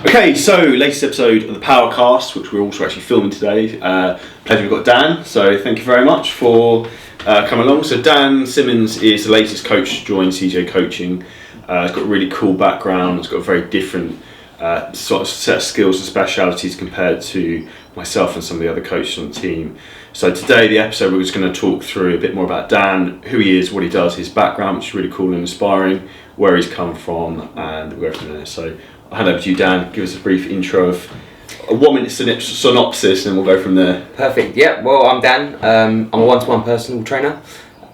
Okay, so latest episode of the Powercast, which we're also actually filming today. Pleasure we've got Dan, so thank you very much for coming along. So Dan Simmons is the latest coach to join CJ Coaching. He's got a really cool background, he's got a very different sort of set of skills and specialities compared to myself and some of the other coaches on the team. So today, the episode, we're just going to talk through a bit more about Dan, who he is, what he does, his background, which is really cool and inspiring, where he's come from, and we'll go from there. So I'll hand over to you, Dan. Give us a brief intro of a 1 minute synopsis, and then we'll go from there. Perfect. Yeah. Well, I'm Dan. I'm a one-to-one personal trainer.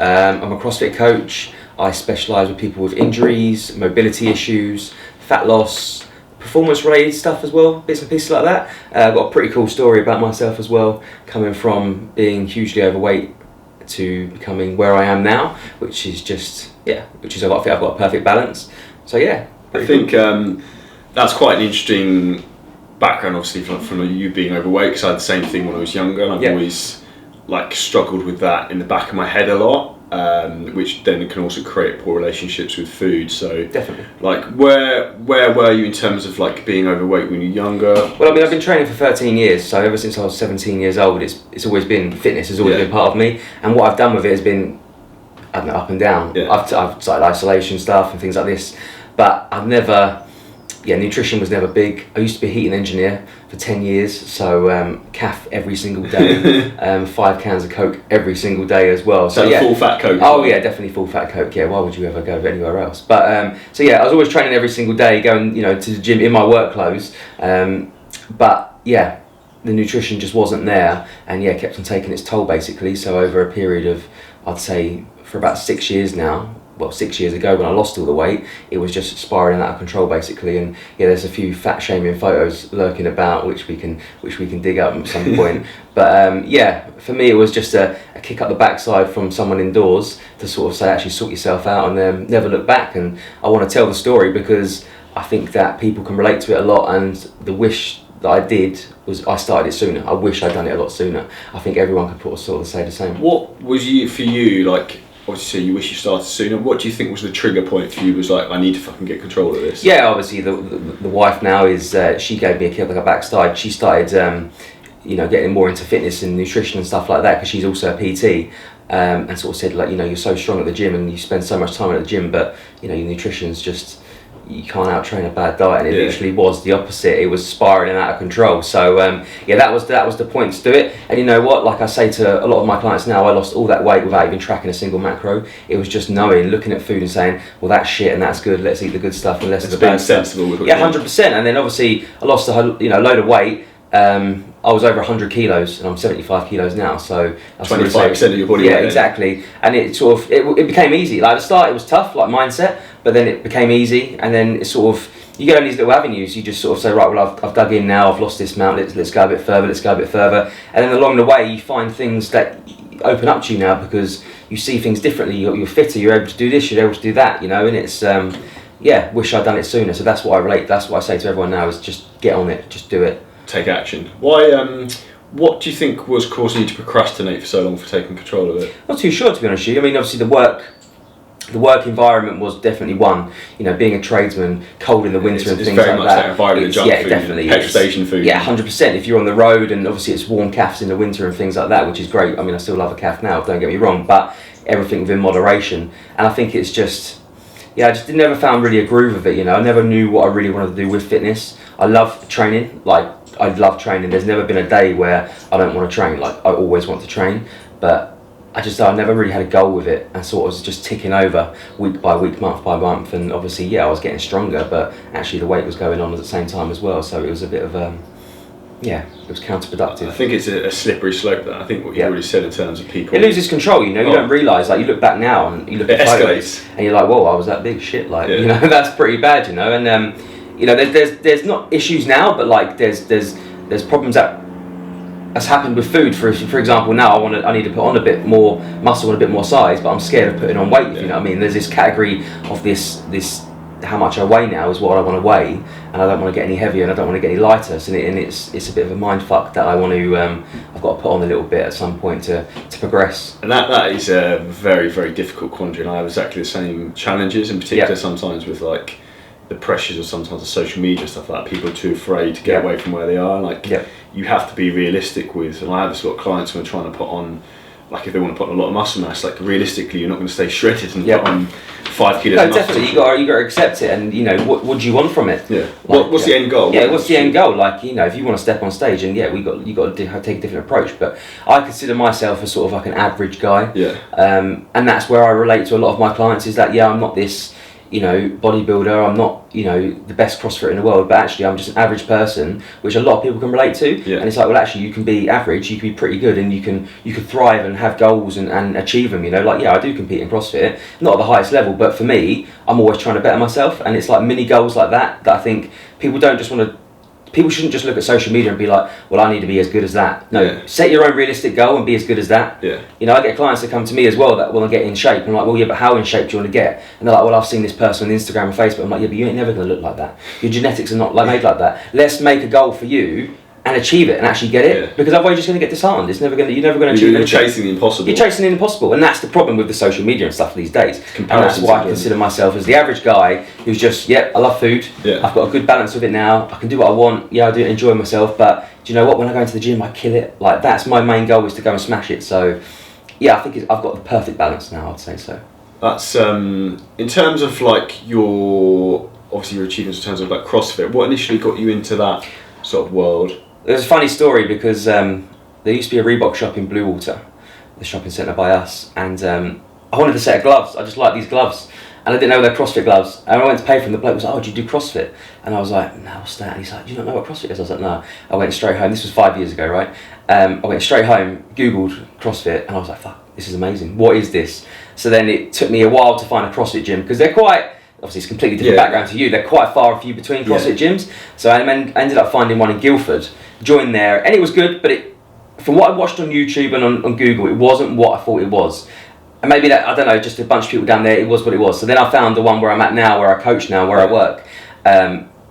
I'm a CrossFit coach. I specialise with people with injuries, mobility issues, fat loss, performance-related stuff as well, bits and pieces like that. I've got a pretty cool story about myself as well, coming from being hugely overweight to becoming where I am now, which is just I've got a perfect balance. So yeah. I think that's quite an interesting background, obviously, from you being overweight, because I had the same thing when I was younger, and I've always struggled with that in the back of my head a lot, which then can also create poor relationships with food. So definitely, where were you in terms of being overweight when you were younger? Well, I mean, I've been training for 13 years, so ever since I was 17 years old, it's always been fitness has always been part of me, and what I've done with it has been, I don't know, up and down. I've started isolation stuff and things like this, but I've never. Nutrition was never big. I used to be a heating engineer for 10 years, so CAF every single day, 5 cans of Coke every single day as well. So full fat Coke? Oh yeah, definitely full fat Coke, yeah, why would you ever go anywhere else? But I was always training every single day, going to the gym in my work clothes, but the nutrition just wasn't there, and kept on taking its toll basically. So over a period of, I'd say, for about 6 years now, 6 years ago when I lost all the weight, it was just spiraling out of control basically. And there's a few fat shaming photos lurking about which we can dig up at some point. But for me it was just a kick up the backside from someone indoors to sort of say, actually sort yourself out and never look back. And I want to tell the story because I think that people can relate to it a lot, and the wish that I did was I started it sooner. I wish I'd done it a lot sooner. I think everyone could sort of say the same. What was for you obviously, you wish you started sooner. What do you think was the trigger point for you? Was I need to fucking get control of this? Yeah, obviously the wife now is she gave me a kick on the backside. She started getting more into fitness and nutrition and stuff like that because she's also a PT, and sort of said you're so strong at the gym and you spend so much time at the gym, but your nutrition's just, you can't out-train a bad diet, and it literally was the opposite. It was spiraling out of control. So that was the point to do it. And you know what, like I say to a lot of my clients now, I lost all that weight without even tracking a single macro. It was just looking at food and saying, well, that's shit and that's good, let's eat the good stuff and less of the bad stuff. Sensible with 100%. And then obviously I lost a load of weight. I was over 100 kilos and I'm 75 kilos now, so that's 25% of your body weight. Yeah, exactly. And it sort of it became easy. At the start it was tough, mindset, but then it became easy, and then it sort of, you get on these little avenues. You just sort of say, right, well, I've dug in now, I've lost this amount, let's go a bit further, and then along the way you find things that open up to you now because you see things differently. You're fitter, you're able to do this, you're able to do that, and it's wish I'd done it sooner. So that's what I relate. That's what I say to everyone now, is just get on it, just do it. Take action. Why? What do you think was causing you to procrastinate for so long for taking control of it? Not too sure, to be honest with you. I mean, obviously the work environment was definitely one. Being a tradesman, cold in the winter and things like that. It's very much that environment, junk food, definitely. Petrol station food. Yeah, 100%. If you're on the road, and obviously it's warm cafes in the winter and things like that, which is great. I mean, I still love a caf now, don't get me wrong, but everything within moderation. And I think it's just, I just never found really a groove of it. I never knew what I really wanted to do with fitness. I love training. I love training. There's never been a day where I don't want to train. I always want to train, but I never really had a goal with it, and sort of was just ticking over week by week, month by month, and obviously I was getting stronger, but actually the weight was going on at the same time as well, so it was a bit of it was counterproductive. I think it's a slippery slope. That I think what you already said in terms of people, it loses control. You don't realise. You look back now and you look at photos, and you're like, whoa, I was that big, shit. That's pretty bad. And there's not issues now, but there's problems that's happened with food. For example, now I need to put on a bit more muscle and a bit more size, but I'm scared of putting on weight. If you know what I mean. There's this category of this how much I weigh now is what I want to weigh, and I don't want to get any heavier and I don't want to get any lighter. So it's a bit of a mind fuck that I want to I've got to put on a little bit at some point to progress. And that is a very, very difficult quandary, and I have exactly the same challenges, in particular sometimes with the the pressures of sometimes the social media stuff like that. People are too afraid to get away from where they are. Like you have to be realistic with, and I have this lot of clients who are trying to put on, like if they want to put on a lot of muscle mass, like realistically you're not going to stay shredded and put on 5 kilos of muscle. Definitely, you got to accept it, and you know what do you want from it? Yeah. Like, what's the end goal? Yeah, what's the end goal? Like, you know, if you want to step on stage, and you got to take a different approach. But I consider myself as sort of like an average guy. Yeah. And that's where I relate to a lot of my clients. Is that I'm not this, you know, bodybuilder. I'm not, you know, the best CrossFitter in the world, but actually I'm just an average person, which a lot of people can relate to. Yeah. And it's like, well, actually, you can be average, you can be pretty good, and you can thrive and have goals and achieve them. You know, like I do compete in CrossFit, not at the highest level, but for me, I'm always trying to better myself, and it's like mini goals like that I think people don't just want to. People shouldn't just look at social media and be like, well, I need to be as good as that. No, set your own realistic goal and be as good as that. Yeah. You know, I get clients that come to me as well that want to get in shape. I'm like, well, yeah, but how in shape do you want to get? And they're like, well, I've seen this person on Instagram and Facebook. I'm like, yeah, but you ain't never going to look like that. Your genetics are not made like that. Let's make a goal for you and achieve it and actually get it. Yeah. Because otherwise you're just going to get disheartened. You're never going to achieve it. You're chasing the impossible. You're chasing the impossible. And that's the problem with the social media and stuff these days. And that's why I consider myself as the average guy who's just, I love food. Yeah. I've got a good balance with it now. I can do what I want. Yeah, I do enjoy myself. But do you know what? When I go into the gym, I kill it. Like, that's my main goal, is to go and smash it. So, yeah, I think I've got the perfect balance now, I'd say so. That's, in terms of like your achievements in terms of like CrossFit, what initially got you into that sort of world? There's a funny story because there used to be a Reebok shop in Bluewater, the shopping centre by us, and I wanted a set of gloves. I just like these gloves, and I didn't know they're CrossFit gloves. And I went to pay for them. The bloke was like, "Oh, do you do CrossFit?" And I was like, "No, what's that?" And he's like, "Do you not know what CrossFit is?" I was like, "No." I went straight home. This was 5 years ago, right? I went straight home, Googled CrossFit, and I was like, "Fuck, this is amazing. What is this?" So then it took me a while to find a CrossFit gym, because they're quite. Obviously, it's a completely different background to you. They're quite far and few between CrossFit gyms. So I ended up finding one in Guildford, joined there, and it was good, but from what I watched on YouTube and on Google, it wasn't what I thought it was. And maybe that, I don't know, just a bunch of people down there, it was what it was. So then I found the one where I'm at now, where I coach now, where I work.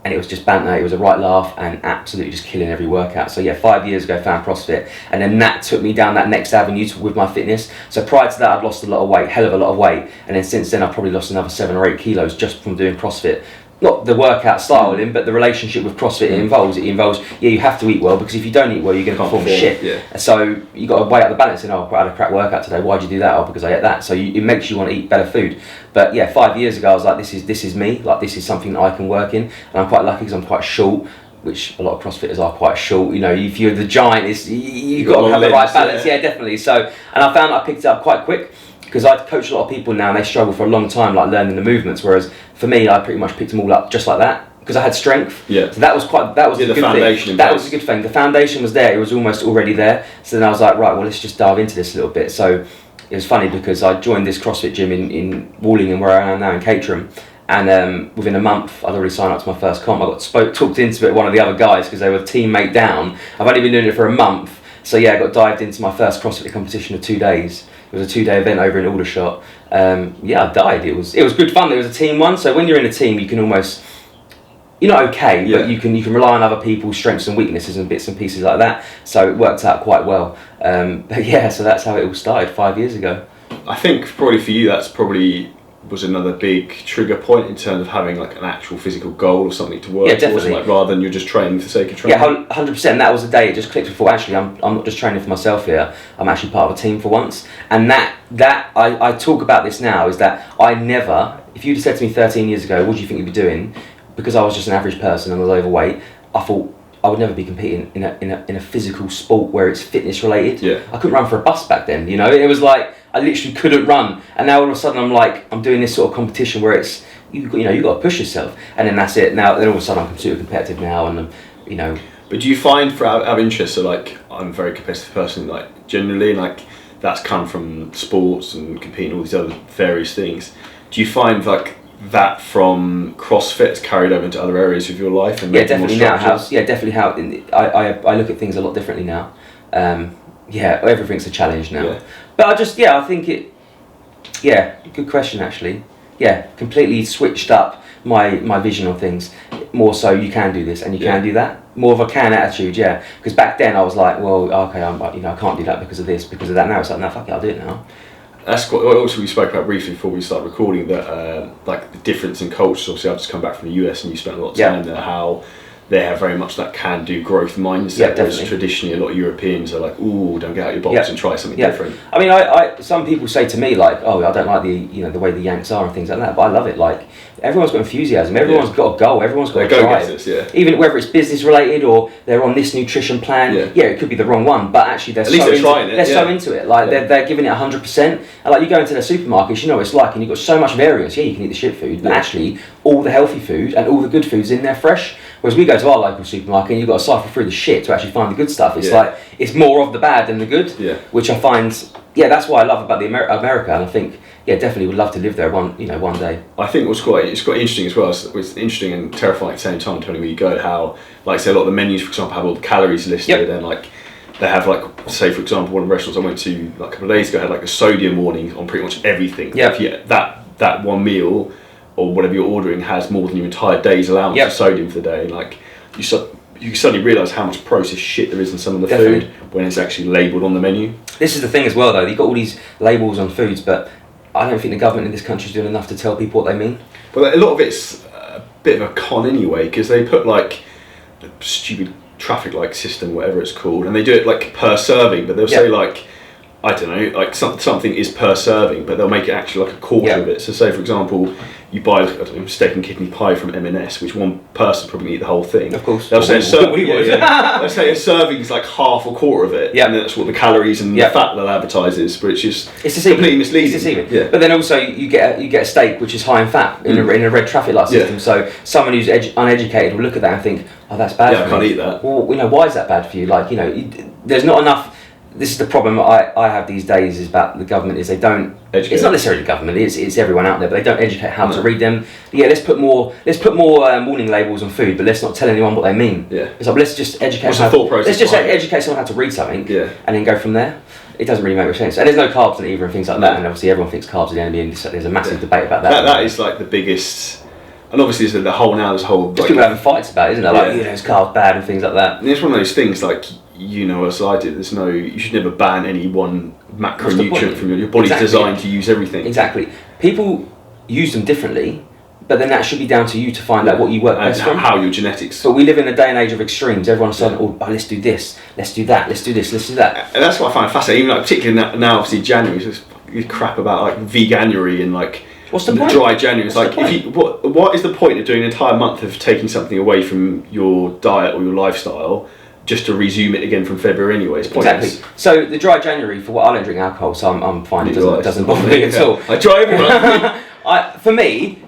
And it was just banter, it was a right laugh, and absolutely just killing every workout. So 5 years ago, found CrossFit, and then that took me down that next avenue with my fitness. So prior to that, I'd lost a lot of weight, hell of a lot of weight, and then since then I've probably lost another 7 or 8 kilos just from doing CrossFit. Not the workout style but the relationship with CrossFit it involves, you have to eat well, because if you don't eat well, you're going to perform shit. Yeah. So you got to weigh out the balance, and I had a crap workout today, why'd you do that? Oh, because I ate that. So it makes you want to eat better food. But 5 years ago I was like, this is me, like this is something that I can work in, and I'm quite lucky because I'm quite short, which a lot of CrossFitters are quite short. You know, if you're the giant, you've got to have the right balance. Yeah, definitely. So, and I found I picked it up quite quick, because I coach a lot of people now and they struggle for a long time, like learning the movements, whereas for me, I pretty much picked them all up just like that, because I had strength. Yeah. So that was a good thing. That was a good thing. The foundation was there. It was almost already there. So then I was like, right, well, let's just dive into this a little bit. So it was funny because I joined this CrossFit gym in Wallingham, where I am now in Caterham. And within a month, I'd already signed up to my first comp. I got talked into it with one of the other guys because they were teammate down. I've only been doing it for a month. So I got dived into my first CrossFit competition of 2 days. It was a 2-day event over in Aldershot. I died. It was good fun. It was a team one. So when you're in a team, you can almost, you're not okay, but you can rely on other people's strengths and weaknesses and bits and pieces like that. So it worked out quite well. So that's how it all started 5 years ago. I think probably for you, that's probably was another big trigger point in terms of having like an actual physical goal or something to work towards, like, rather than you're just training for the sake of training. Yeah, 100%. That was the day it just clicked before. Actually, I'm not just training for myself here. I'm actually part of a team for once. And that I talk about this now, is that I never, if you'd have said to me 13 years ago, what do you think you'd be doing? Because I was just an average person and I was overweight, I thought I would never be competing in a physical sport where it's fitness related. Yeah. I couldn't run for a bus back then, you know. It was like I literally couldn't run, and now all of a sudden I'm doing this sort of competition where it's you got to push yourself, and then that's it. Now then all of a sudden I'm super competitive now, and you know. But do you find, for out of interest, so like I'm a very competitive person, like generally, like that's come from sports and competing, all these other various things. Do you find like that from CrossFit carried over into other areas of your life? And definitely now. I look at things a lot differently now. Everything's a challenge now. Yeah. But I think it. Yeah, good question actually. Yeah, completely switched up my vision on things. More so, you can do this and you can do that. More of a can attitude, yeah. Because back then I was like, well, okay, I can't do that because of this, because of that. Now it's like, no, fuck it, I'll do it now. That's quite. Also, we spoke about briefly before we started recording that like the difference in cultures. Obviously, I've just come back from the US, and you spent a lot of time there. How they have very much that can-do growth mindset. Yeah, whereas definitely. Traditionally, a lot of Europeans are like, "Ooh, don't get out your box and try something different." I mean, I some people say to me like, "Oh, I don't like the way the Yanks are and things like that," but I love it. Like everyone's got enthusiasm, everyone's got a goal, everyone's got a drive. Even whether it's business related or they're on this nutrition plan. Yeah, it could be the wrong one, but actually they're so into it. Like they're giving it 100%. And like you go into the supermarkets, you know what it's like, and you've got so much variance. Yeah, you can eat the shit food, but actually all the healthy food and all the good food's in there fresh. Whereas we go to our local supermarket and you've got to cycle through the shit to actually find the good stuff. It's like, it's more of the bad than the good, which I find, that's what I love about the America, and I think, definitely would love to live there one day. I think it's quite interesting as well. It's interesting and terrifying at the same time, depending where you go, how, like say, a lot of the menus, for example, have all the calories listed, and like, they have like, say for example, one of the restaurants I went to like a couple of days ago had like a sodium warning on pretty much everything. If that one meal or whatever you're ordering has more than your entire day's allowance of sodium for the day, and like you suddenly realise how much processed shit there is in some of the food when it's actually labelled on the menu. This is the thing as well though, you've got all these labels on foods, but I don't think the government in this country is doing enough to tell people what they mean. Well, a lot of it's a bit of a con anyway, because they put like the stupid traffic light system, whatever it's called, and they do it like per serving, but they'll say like, I don't know, like something is per serving, but they'll make it actually like a quarter of it. So say for example, you buy steak and kidney pie from M&S, which one person probably eat the whole thing. Of course. They'll say they'll say a serving is like half or quarter of it, and that's what the calories and the fat they'll advertise is, but it's completely misleading. It's deceiving. But then also you get a steak which is high in fat in a red traffic light system. So someone who's uneducated will look at that and think, oh, that's bad. I can't eat that. Well, why is that bad for you? Like, there's not enough. This is the problem I have these days is about the government, is they don't educate. It's not necessarily the government, it's everyone out there, but they don't educate how to read them. Let's put more warning labels on food, but let's not tell anyone what they mean. It's like, let's just educate educate someone how to read something and then go from there. It doesn't really make much sense. And there's no carbs in it either and things like that, and obviously everyone thinks carbs are the enemy, and there's a massive debate about that. That is like the biggest. And obviously there's this whole people having fights about it, isn't there? Like, it's carbs bad and things like that. And it's one of those things like, as I did, you should never ban any one macronutrient from your body's designed to use everything. Exactly. People use them differently, but then that should be down to you to find out what you work best from. How your genetics. But we live in a day and age of extremes. Everyone's saying, let's do this, let's do that, let's do this, let's do that. And that's what I find fascinating, even like particularly now obviously January, so it's crap about like veganuary and like what's the point? Dry January. It's like, what is the point of doing an entire month of taking something away from your diet or your lifestyle just to resume it again from February anyway? It's pointless. Exactly. So the dry January, for what I don't drink alcohol, so I'm fine. It doesn't bother me at all. I try everyone. For me,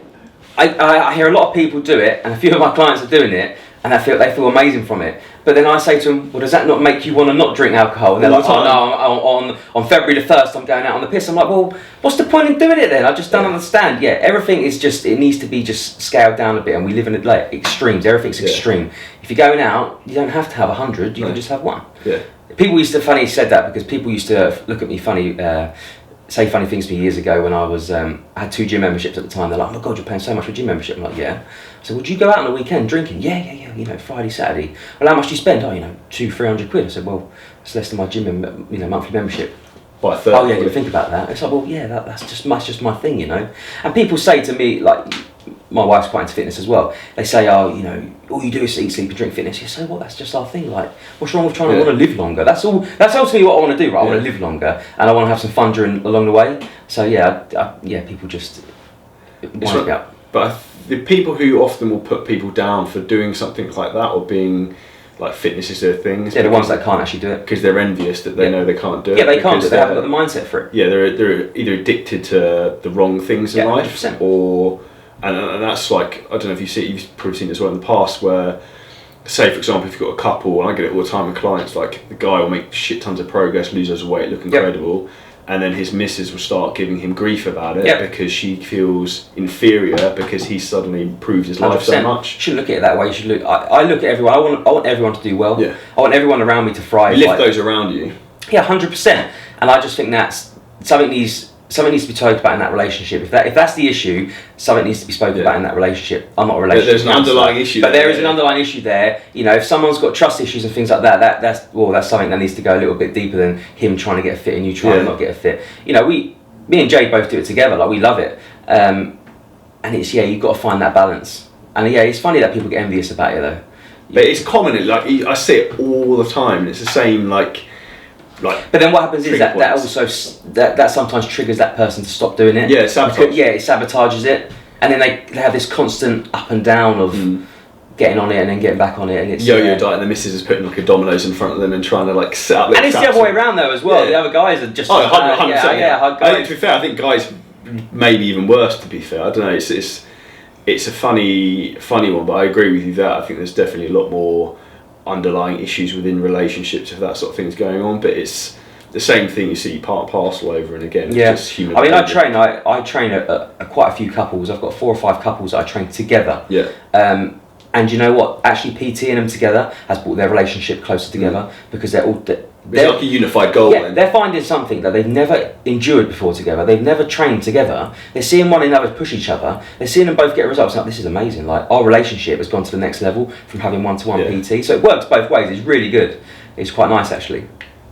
I hear a lot of people do it, and a few of my clients are doing it, and they feel amazing from it. But then I say to them, well, does that not make you want to not drink alcohol? And they're like, oh no, on February the 1st I'm going out on the piss. I'm like, well, what's the point in doing it then? I just don't understand. Yeah, everything is it needs to be just scaled down a bit, and we live in extremes. Everything's extreme. If you're going out, you don't have to have 100, you can just have one. Yeah. People used to, funny said that, because people used to look at me funny, say funny things to me years ago when I was, I had 2 gym memberships at the time. They're like, oh my God, you're paying so much for a gym membership. I'm like, yeah. So would you go out on the weekend drinking? Yeah, Friday, Saturday. Well, how much do you spend? 200-300 quid. I said, well, it's less than my gym monthly membership. By a third. Oh yeah, you think about that. It's like, well, yeah, that's just my thing, And people say to me, like, my wife's quite into fitness as well. They say, all you do is eat, sleep, and drink fitness. You say, well, that's just our thing. Like, what's wrong with trying to want to live longer? That's all. That's ultimately what I want to do, right? I want to live longer, and I want to have some fun along the way. So people just wind me up. But the people who often will put people down for doing something like that, or being like fitness is their thing. They're the ones that can't actually do it because they're envious that they know they can't do it. Yeah, they can't do it. They haven't got the mindset for it. Yeah, they're either addicted to the wrong things in life, 100%. or and that's like, I don't know if you've probably seen it as well in the past, where say for example if you've got a couple, and I get it all the time with clients, like the guy will make shit tons of progress, lose loads of weight, look incredible. And then his missus will start giving him grief about it because she feels inferior because he suddenly improved his life so much. You shouldn't look at it that way. You should look. I look at everyone. I want everyone to do well. Yeah. I want everyone around me to thrive. You lift those around you. Yeah, 100%. And I just think that's something needs to be talked about in that relationship. If that's the issue, something needs to be spoken about in that relationship. I'm not a relationship. There's an underlying issue. But there is an underlying issue there. If someone's got trust issues and things like that, that's something that needs to go a little bit deeper than him trying to get fit and you trying to not get a fit. me and Jay both do it together. Like we love it, and it's you've got to find that balance. And it's funny that people get envious about it though. But it's common. Like I see it all the time. And it's the same. Like. But then what happens is that also that sometimes triggers that person to stop doing it. Yeah, it sabotages it, and then they have this constant up and down of getting on it and then getting back on it, and it's yo-yo diet. And the missus is putting like a dominoes in front of them and trying to like set up. And it's the other way around though as well. Yeah. The other guys are just 100%. Yeah. To be fair, I think guys maybe even worse. To be fair, I don't know. It's a funny one, but I agree with you that I think there's definitely a lot more underlying issues within relationships if that sort of thing's going on, but it's the same thing you see part and parcel over and again. It's just human behavior. I train quite a few couples. I've got 4 or 5 couples that I train together. Yeah. And you know what? Actually, PTing them together has brought their relationship closer together because they're like a unified goal. Yeah, they're finding something that they've never endured before together. They've never trained together. They're seeing one another push each other. They're seeing them both get results. Like, this is amazing. Like, our relationship has gone to the next level from having one-to-one PT. So it works both ways. It's really good. It's quite nice, actually.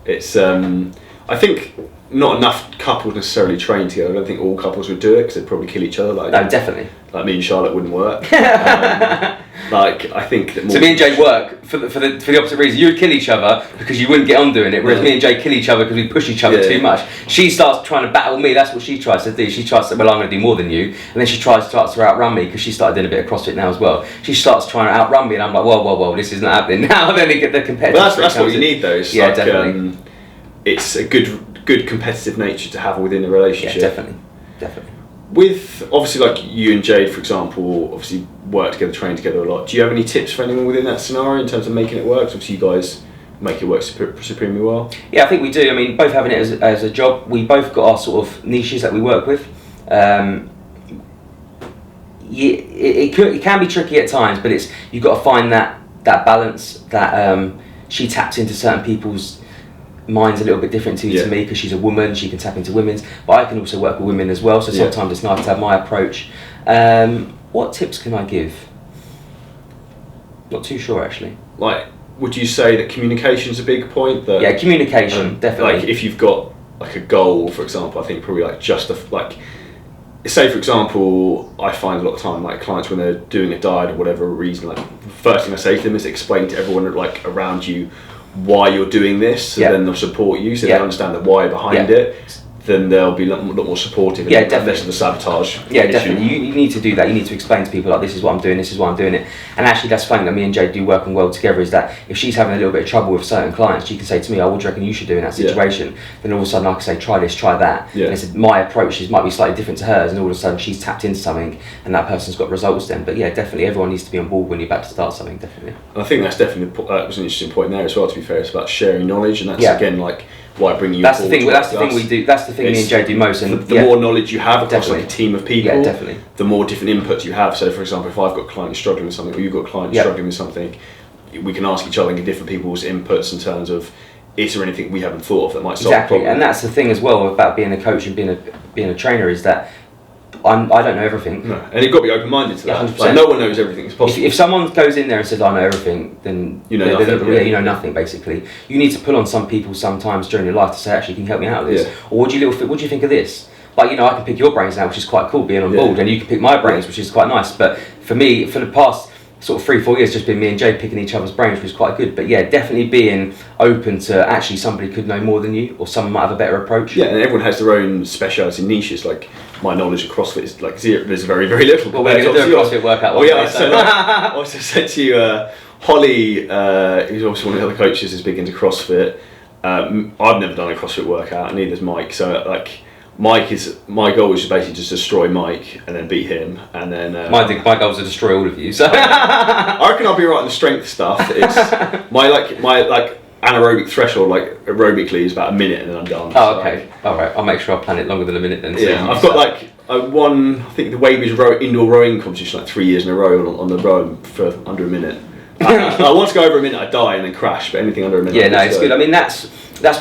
It's I think not enough couples necessarily train together. I don't think all couples would do it because they'd probably kill each other. No, definitely. Like me and Charlotte wouldn't work. I think that more. So me and Jay work for the opposite reason. You would kill each other because you wouldn't get on doing it, whereas me and Jay kill each other because we push each other too much. She starts trying to battle me. That's what she tries to do. She tries to, I'm going to do more than you, and then she starts to outrun me because she started doing a bit of CrossFit now as well. She starts trying to outrun me, and I'm like, whoa, this isn't happening now. Then they get the competitive. Well, that's what you need though. It's definitely. It's a good competitive nature to have within a relationship. Yeah, definitely. With obviously like you and Jade, for example, obviously work together, train together a lot. Do you have any tips for anyone within that scenario in terms of making it work? Obviously, you guys make it work supremely well. Yeah, I think we do. I mean, both having it as a job, we both got our sort of niches that we work with. It can be tricky at times, but you've got to find that balance. That she taps into certain people's minds a little bit different to me because she's a woman. She can tap into women's, but I can also work with women as well. So sometimes it's nice to have my approach. What tips can I give? Not too sure actually. Like, would you say that communication's a big point? Yeah, communication definitely. Like, if you've got like a goal, for example, I think probably like say for example, I find a lot of time like clients when they're doing a diet or whatever reason, like the first thing I say to them is explain to everyone like around you why you're doing this, so then they'll support you, so they understand the why behind it. Then they'll be a lot more supportive. Yeah, definitely. Less of the sabotage. Yeah, definitely. You need to do that. You need to explain to people like, this is what I'm doing, this is why I'm doing it. And actually, that's something that me and Jade do working well together. Is that if she's having a little bit of trouble with certain clients, she can say to me, "Oh, what do you reckon you should do in that situation?" Then all of a sudden, I can say, "Try this, try that." Yeah. And it's my approach might be slightly different to hers, and all of a sudden, she's tapped into something, and that person's got results. Then, but yeah, definitely, everyone needs to be on board when you're about to start something. Definitely. And I think that's definitely was an interesting point there as well. To be fair, it's about sharing knowledge, and that's again like why I bring you. That's the thing. That's the thing we do. That's the thing me and Jay do most. And the more knowledge you have across like a team of people, definitely, the more different inputs you have. So, for example, if I've got a client struggling with something, or you've got a client struggling with something, we can ask each other and get different people's inputs in terms of, is there anything we haven't thought of that might solve the problem? And that's the thing as well about being a coach and being a trainer is that I don't know everything. No, and you've got to be open-minded to that. 100%. Like, no one knows everything is possible. If someone goes in there and says, "I know everything," then you know nothing. You know nothing. Basically, you need to pull on some people sometimes during your life to say, "Actually, can you help me out with this?" Or what do you think of this? Like, I can pick your brains now, which is quite cool being on board, and you can pick my brains, which is quite nice. But for me, for the past sort of 3-4 years, just been me and Jay picking each other's brains, which was quite good. But yeah, definitely being open to actually somebody could know more than you, or someone might have a better approach. Yeah, and everyone has their own speciality niches. Like, my knowledge of CrossFit is like zero. There's very, very little. Well, we're going to do a CrossFit workout one day. So I also said to you, Holly, who's obviously one of the other coaches, is big into CrossFit. I've never done a CrossFit workout, and neither's Mike. So like, my goal is basically just destroy Mike and then beat him, and then my goal is to destroy all of you. So I reckon I'll be right in the strength stuff. It's my anaerobic threshold, like aerobically, is about a minute, and then I'm done. Oh, okay. All right. I'll make sure I plan it longer than a minute then. Yeah, I've got like I think the Weybridge indoor rowing competition like 3 years in a row on the row for under a minute. I want to go over a minute, I die and then crash, but anything under a minute. Yeah, no, it's good. I mean, that's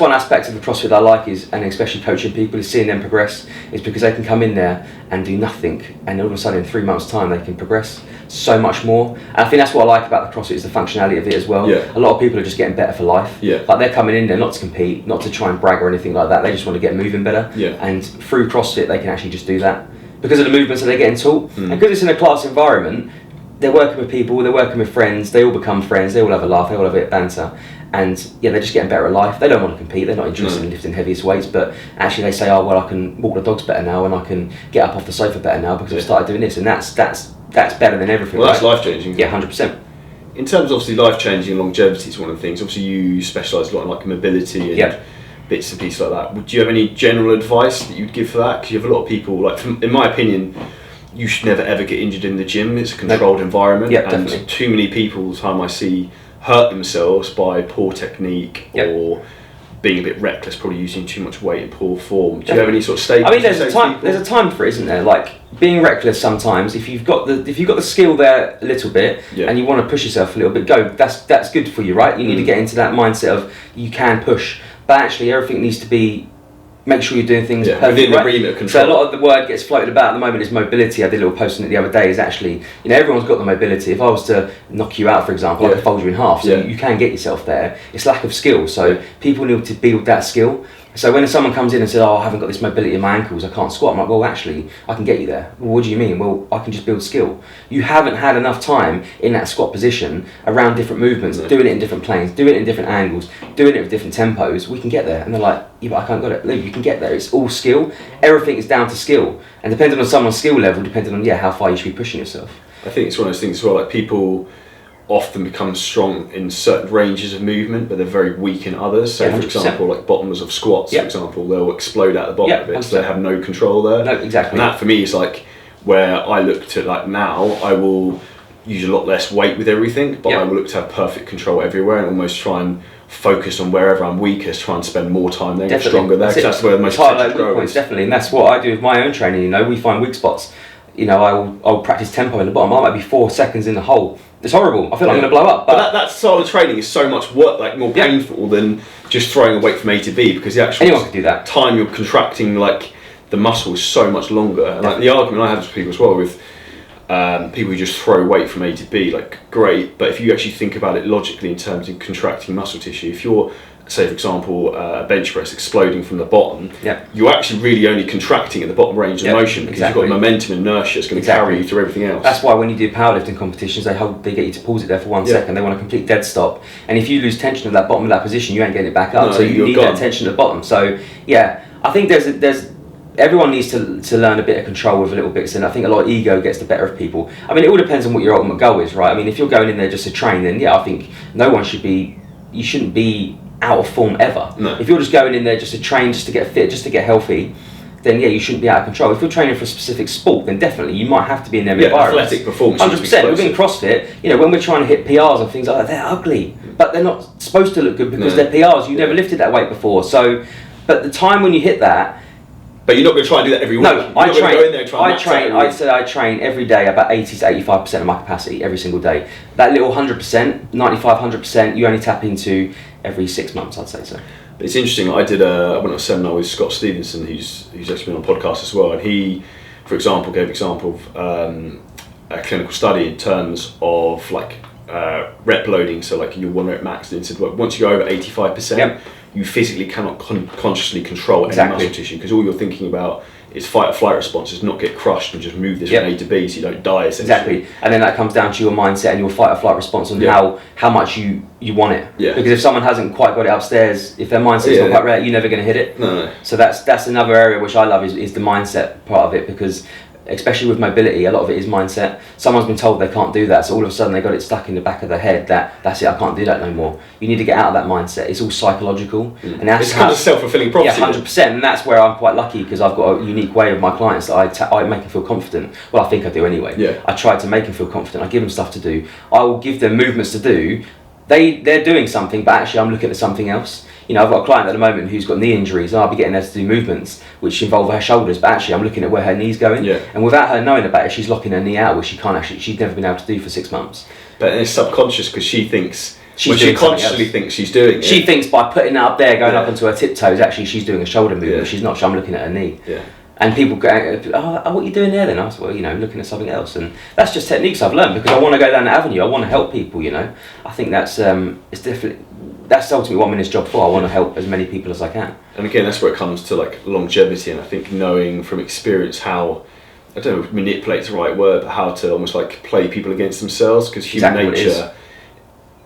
one aspect of the CrossFit that I like and especially coaching people, is seeing them progress, is because they can come in there and do nothing, and all of a sudden in 3 months' time they can progress. so much more. And I think that's what I like about the CrossFit is the functionality of it as well. Yeah. A lot of people are just getting better for life. Yeah. Like they're coming in there not to compete, not to try and brag or anything like that. They just want to get moving better. Yeah. And through CrossFit, they can actually just do that because of the movements that they're getting taught. And because it's in a class environment, they're working with people, they're working with friends, they all become friends, they all have a laugh, they all have a bit of banter. And they're just getting better at life. They don't want to compete, they're not interested in lifting heaviest weights, but actually they say, oh, well, I can walk the dogs better now and I can get up off the sofa better now because I've started doing this. And that's better than everything. Well, that's life-changing. Yeah, 100%. In terms of obviously life-changing and longevity is one of the things. Obviously you specialise a lot in like mobility and bits and pieces like that. Would you have any general advice that you'd give for that? Because you have a lot of people, like in my opinion, you should never ever get injured in the gym. It's a controlled environment. Yeah, and definitely. too many people, the time I see, hurt themselves by poor technique or being a bit reckless, probably using too much weight in poor form. Do you have any sort of statements? I mean, there's a time for it, isn't there? Like being reckless sometimes. If you've got the skill there a little bit and you want to push yourself a little bit, go. That's good for you, right? You need to get into that mindset of you can push, but actually everything needs to be. Make sure you're doing things perfectly, within the remit of control. So a lot of the word gets floated about at the moment is mobility. I did a little post on it the other day. Is actually, everyone's got the mobility. If I was to knock you out, for example, I could fold you in half. So you can get yourself there. It's lack of skill. So people need to build that skill. So when someone comes in and says, oh, I haven't got this mobility in my ankles, I can't squat. I'm like, well, actually, I can get you there. Well, what do you mean? Well, I can just build skill. You haven't had enough time in that squat position around different movements, doing it in different planes, doing it in different angles, doing it with different tempos. We can get there. And they're like, yeah, but I can't get it. No, you can get there. It's all skill. Everything is down to skill. And depending on someone's skill level, depending on, how far you should be pushing yourself. I think it's one of those things as well, like people often become strong in certain ranges of movement, but they're very weak in others. So, for example, like bottomers of squats, for example, they'll explode out the bottom of it, so they have no control there. No, exactly. And that for me is like where I look to, like now, I will use a lot less weight with everything, but I will look to have perfect control everywhere and almost try and focus on wherever I'm weakest, try and spend more time there, get stronger there, because that's where the most potential growth is. Definitely, and that's what I do with my own training. We find weak spots. I'll practice tempo in the bottom. I might be 4 seconds in the hole. It's horrible. I feel like I'm going to blow up. But that style of training is so much work, like more painful than just throwing a weight from A to B, because the actual anyone can do that. Time you're contracting like the muscle is so much longer. And like the argument I have with people as well with people who just throw weight from A to B, like great, but if you actually think about it logically in terms of contracting muscle tissue, if you're say for example a bench press exploding from the bottom, you're actually really only contracting at the bottom range of motion because you've got momentum and inertia that's going to carry you through everything else. That's why when you do powerlifting competitions, they get you to pause it there for 1 second. They want a complete dead stop, and if you lose tension at that bottom of that position, you ain't getting it back up. So you need that tension at the bottom. So I think there's everyone needs to learn a bit of control with a little bits, and I think a lot of ego gets the better of people. I mean, it all depends on what your ultimate goal is, right? I mean, if you're going in there just to train, then I think you shouldn't be out of form ever. No. If you're just going in there just to train, just to get fit, just to get healthy, then you shouldn't be out of control. If you're training for a specific sport, then definitely you might have to be in them environments. Athletic performance. 100%. Within CrossFit, when we're trying to hit PRs and things like that, they're ugly, but they're not supposed to look good because they're PRs. You never lifted that weight before, so. But the time when you hit that. But you're not going to try and do that every week. No, I train every day about 80 to 85% of my capacity every single day. That little 100%, 95, 100%, you only tap into every 6 months, I'd say so. But it's interesting. I went on a seminar with Scott Stevenson, who's actually been on a podcast as well, and he, for example, gave an example of a clinical study in terms of like rep loading. So like your 1 rep max, and he said, well, once you go over 85%. You physically cannot consciously control any muscle tissue because all you're thinking about is fight or flight responses, not get crushed and just move this from A to B so you don't die essentially. Exactly, and then that comes down to your mindset and your fight or flight response on how much you want it. Because if someone hasn't quite got it upstairs, if their mindset's not quite right, you're never going to hit it. No. So that's another area which I love is the mindset part of it, because especially with mobility, a lot of it is mindset. Someone's been told they can't do that, so all of a sudden they got it stuck in the back of their head that's it, I can't do that no more. You need to get out of that mindset. It's all psychological, and that's it's kind of self-fulfilling prophecy. 100%, and that's where I'm quite lucky because I've got a unique way of my clients that I make them feel confident. Well, I think I do anyway. I try to make them feel confident. I give them stuff to do. I will give them movements to do. They're doing something, but actually I'm looking at something else. I've got a client at the moment who's got knee injuries, and I'll be getting her to do movements which involve her shoulders, but actually I'm looking at where her knee's going. And without her knowing about it, she's locking her knee out, which she's never been able to do for 6 months. But it's subconscious because she thinks she consciously thinks she's doing it. She thinks by putting it up there, going up onto her tiptoes, actually she's doing a shoulder movement. She's not. I'm looking at her knee. And people go, oh, what are you doing there then? I was, well, looking at something else. And that's just techniques I've learned, because I want to go down that avenue. I want to help people, I think that's that's ultimately what I'm in this job for. I want to help as many people as I can. And again, that's where it comes to like longevity, and I think knowing from experience how, I don't know, manipulate's the right word, but how to almost like play people against themselves, because human nature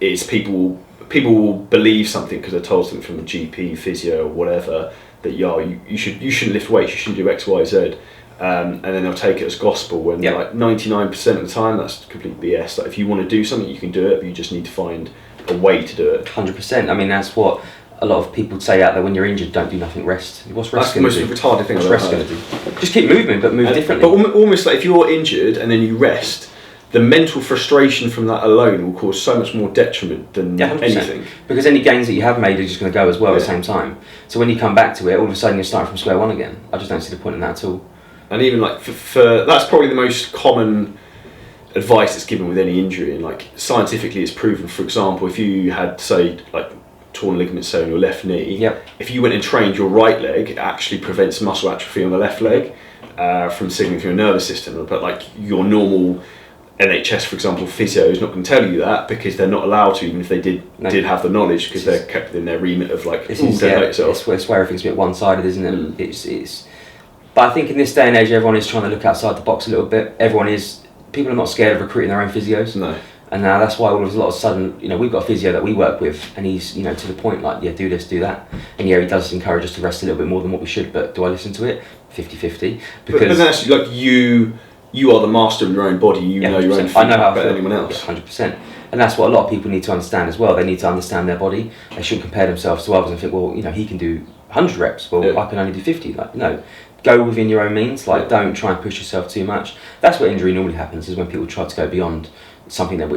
is people will believe something because they're told something from a GP, physio, or whatever, that you shouldn't lift weights, you shouldn't do X, Y, Z, and then they'll take it as gospel. When like 99% of the time, that's complete BS. Like if you want to do something, you can do it, but you just need to find a way to do it. 100%. I mean, that's what a lot of people say out there: when you're injured, don't do nothing. Rest. What's rest going to do? That's the most retarded thing I've ever heard. Just keep moving, but move differently. But almost like if you're injured and then you rest, the mental frustration from that alone will cause so much more detriment than anything. Because any gains that you have made are just going to go as well at the same time. So when you come back to it, all of a sudden you're starting from square one again. I just don't see the point in that at all. And even like for that's probably the most common advice that's given with any injury, and like scientifically it's proven. For example, if you had, say, like torn ligaments, say, on your left knee, if you went and trained your right leg, it actually prevents muscle atrophy on the left leg from signaling through your nervous system. But like your normal NHS, for example, physio is not going to tell you that, because they're not allowed to, even if they did have the knowledge, because they're kept within their remit of like, it's where everything's a bit one-sided, isn't it? But I think in this day and age, everyone is trying to look outside the box a little bit. People are not scared of recruiting their own physios. No. And now that's why all of a sudden, we've got a physio that we work with, and he's, to the point, like, do this, do that. And he does encourage us to rest a little bit more than what we should, but do I listen to it? 50-50. But then actually, like, you are the master of your own body, know your own feedback better than anyone else. 100%. And that's what a lot of people need to understand as well. They need to understand their body. They shouldn't compare themselves to others and think, well, he can do 100 reps, well, I can only do 50. Like, no. Go within your own means, like don't try and push yourself too much. That's where injury normally happens, is when people try to go beyond something that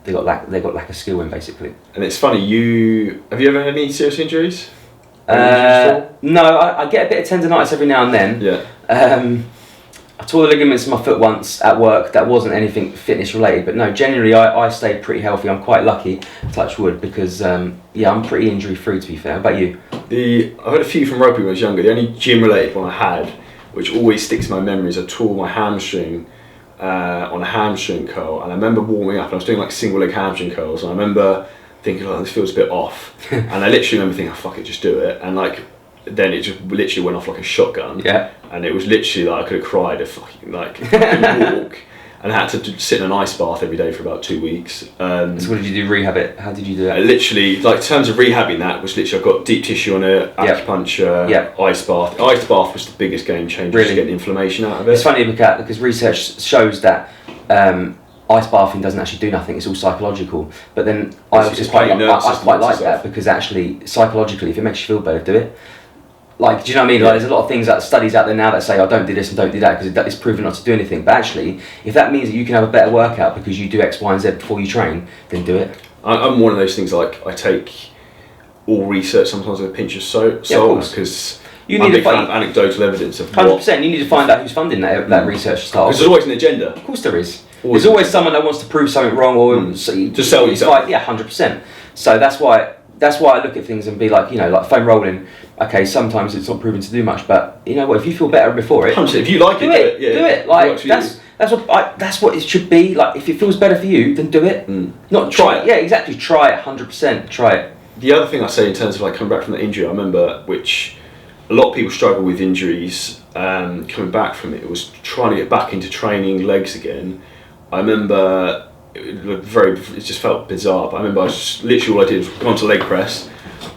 they got lack of skill in, basically. And it's funny, have you ever had any serious injuries? No, I get a bit of tendonitis every now and then. Yeah. I tore the ligaments in my foot once at work. That wasn't anything fitness related, but no, generally I stayed pretty healthy. I'm quite lucky, touch wood, because I'm pretty injury free, to be fair. How about you? I had a few from rugby when I was younger. The only gym related one I had, which always sticks in my memory, is I tore my hamstring on a hamstring curl, and I remember warming up and I was doing like single leg hamstring curls, and I remember thinking, oh, this feels a bit off. And I literally remember thinking, oh, fuck it, just do it. And like, then it just literally went off like a shotgun. Yeah. And it was literally like I could have cried if fucking like couldn't walk, and I had to sit in an ice bath every day for about 2 weeks. So what did you do, rehab it? How did you do that? Literally, like in terms of rehabbing that, was literally I got deep tissue on it, acupuncture, ice bath. The ice bath was the biggest game changer, just getting inflammation out of it. It's funny because research shows that ice bathing doesn't actually do nothing, it's all psychological. But then I quite like that, because actually psychologically, if it makes you feel better, do it. Like, do you know what I mean? Like, there's a lot of things, studies out there now that say, oh, don't do this and don't do that, because it's proven not to do anything. But actually, if that means that you can have a better workout because you do X, Y, and Z before you train, then do it. I'm one of those things, like, I take all research sometimes with a pinch of salt, because I'm a big fan of anecdotal evidence of 100%. You need to find out who's funding that research to start. Because there's always an agenda. Of course there is. There's always someone that wants to prove something wrong, or to sell yourself. Yeah, 100%. So that's why I look at things and be like, like foam rolling. Okay, sometimes it's not proven to do much, but you know what? If you feel better before it, if you like do it. Do it. Like that's what it should be. Like, if it feels better for you, then do it. Not try it. Yeah, exactly. Try it. 100%. Try it. The other thing I say in terms of like coming back from the injury, I remember, which a lot of people struggle with injuries, coming back from it, was trying to get back into training legs again. I remember it just felt bizarre, but I remember literally all I did was go onto leg press,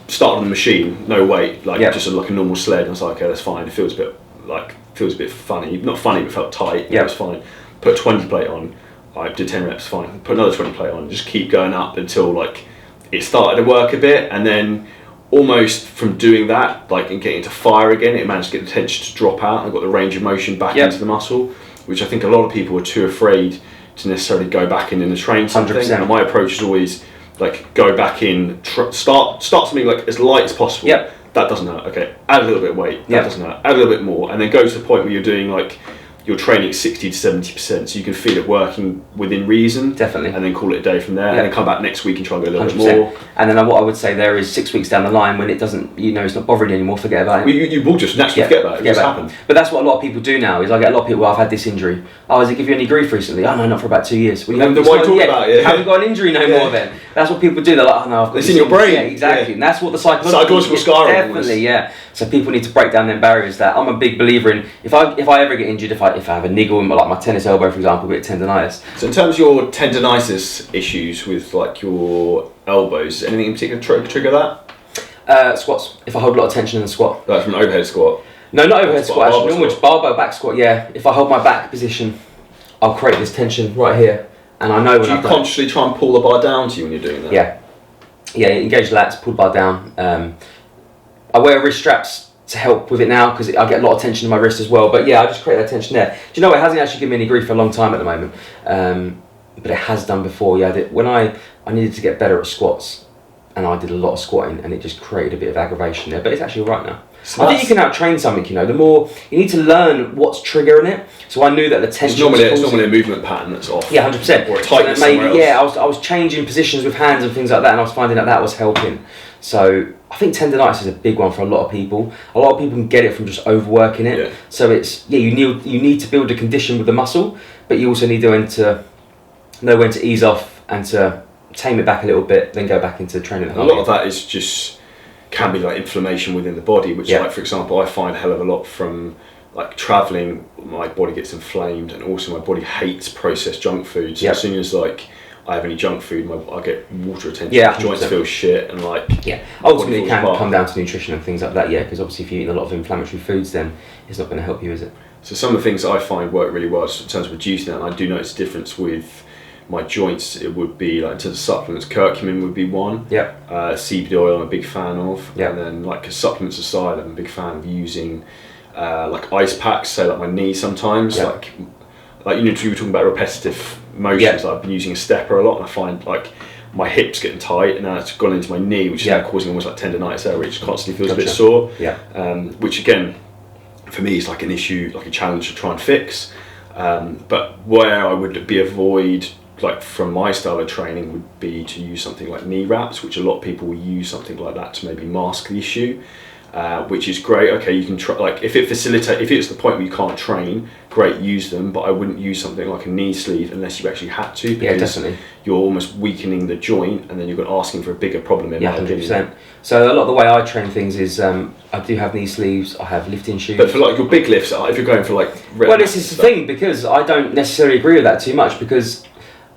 start on the machine, no weight, just like a normal sled, and I was like, okay, that's fine. It feels a bit funny, not funny, but felt tight. Yeah, it was fine. Put a 20 plate on, I did 10 reps, fine. Put another 20 plate on, just keep going up until like it started to work a bit, and then almost from doing that, like, and getting to fire again, it managed to get the tension to drop out. I got the range of motion back into the muscle, which I think a lot of people are too afraid to necessarily go back in and train something. 100%. And my approach is always like, go back in, start something like as light as possible. That doesn't hurt. Okay, add a little bit of weight. That doesn't hurt. Add a little bit more, and then go to the point where you're doing like you're training at 60 to 70%, so you can feel it working within reason. Definitely. And then call it a day from there, and then come back next week and try and go a little 100%. bit more. And then what I would say there is 6 weeks down the line when it doesn't, it's not bothering you anymore, forget about it. You will just naturally forget about it. It just happens. But that's what a lot of people do now, is I get a lot of people, I've had this injury. Oh, has it give you any grief recently? Oh no, not for about 2 years. Well, then why talk about it? You haven't got an injury no more then. That's what people do. They're like, oh no, I've got it's in your brain. Yeah, exactly. And that's what the psychological scarring. Definitely, yeah. So people need to break down them barriers. That I'm a big believer in. If I ever get injured, if I have a niggle in my tennis elbow, for example, a bit of tendonitis. So in terms of your tendonitis issues with like your elbows, anything in particular trigger that? Squats. If I hold a lot of tension in the squat. Like from an overhead squat? No, not overhead squat. Actually, normal just barbell back squat. Yeah. If I hold my back position, I'll create this tension right here, and I know when Do you consciously try and pull the bar down to you when you're doing that? Yeah. Yeah. Engage the lats, pull the bar down. I wear wrist straps to help with it now because I get a lot of tension in my wrist as well. But yeah, I just create that tension there. Do you know, it hasn't actually given me any grief for a long time at the moment, but it has done before. Yeah, when I needed to get better at squats, and I did a lot of squatting, and it just created a bit of aggravation there. But it's actually all right now. So I think you can out-train something. The more you need to learn what's triggering it. So I knew that the tension. It's normally a movement pattern that's off. Yeah, 100%. Or a tightness somewhere else. Yeah, I was changing positions with hands and things like that, and I was finding that was helping. So I think tendonitis is a big one for a lot of people. A lot of people can get it from just overworking it. Yeah. So it's you need to build a condition with the muscle, but you also need to know when to ease off and to tame it back a little bit, then go back into training. A lot of that is just can be like inflammation within the body, which like for example I find a hell of a lot from like traveling. My body gets inflamed, and also my body hates processed junk food. So as soon as like I have any junk food, I get water retention. Yeah, joints feel shit, and like ultimately it can come down to nutrition and things like that. Yeah, because obviously if you're eating a lot of inflammatory foods, then it's not going to help you, is it? So some of the things that I find work really well in terms of reducing that, and I do notice a difference with my joints. It would be like in terms of supplements, curcumin would be one. Yeah. CBD oil I'm a big fan of. Yeah. And then like supplements aside, I'm a big fan of using like ice packs. So like my knee sometimes, like you were talking about repetitive motions. Like I've been using a stepper a lot, and I find like my hips getting tight, and now it's gone into my knee, which is now causing almost like tendonitis there, which constantly feels a bit sore. Yeah. Which again, for me, is like an issue, like a challenge to try and fix. But where I would be avoid, like from my style of training, would be to use something like knee wraps, which a lot of people will use something like that to maybe mask the issue, which is great. Okay, you can try, like if it's the point where you can't train, great, use them, but I wouldn't use something like a knee sleeve unless you actually had to, because definitely. You're almost weakening the joint, and then you're asking for a bigger problem in my 100%. opinion. So a lot of the way I train things is I do have knee sleeves, I have lifting shoes. But for like your big lifts, if you're going for like this is the thing, because I don't necessarily agree with that too much, because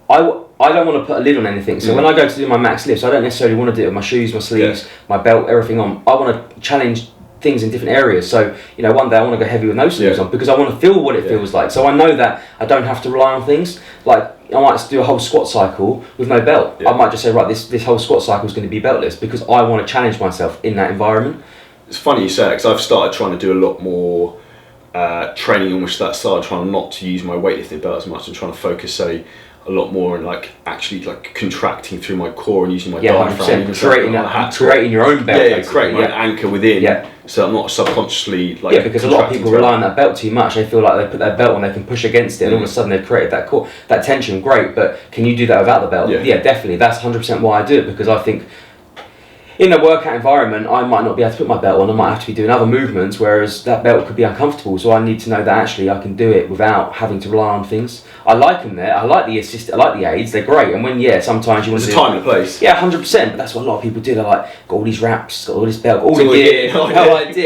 I don't want to put a lid on anything. So when I go to do my max lifts, I don't necessarily want to do it with my shoes, my sleeves, my belt, everything on. I want to challenge things in different areas. So one day I want to go heavy with no sleeves on, because I want to feel what it feels like. So I know that I don't have to rely on things. Like I might do a whole squat cycle with no belt. I might just say, right, this whole squat cycle is going to be beltless, because I want to challenge myself in that environment. It's funny you say that, because I've started trying to do a lot more training almost that style, trying not to use my weightlifting belt as much, and trying to focus, say, a lot more on like actually like contracting through my core and using my diaphragm, creating your own belt, creating my anchor within, so I'm not subconsciously like because a lot of people rely on that belt too much. They feel like they put their belt on, they can push against it, and all of a sudden they've created that core, that tension. Great, but can you do that without the belt? Yeah, definitely. That's 100% why I do it, because I think in a workout environment, I might not be able to put my belt on. I might have to be doing other movements, whereas that belt could be uncomfortable. So I need to know that actually I can do it without having to rely on things. I like them there. I like the assist. I like the aids. They're great. And when sometimes you want to do time and place. Yeah, 100%. But that's what a lot of people do. They're like, got all these wraps, got all this belt, all the gear.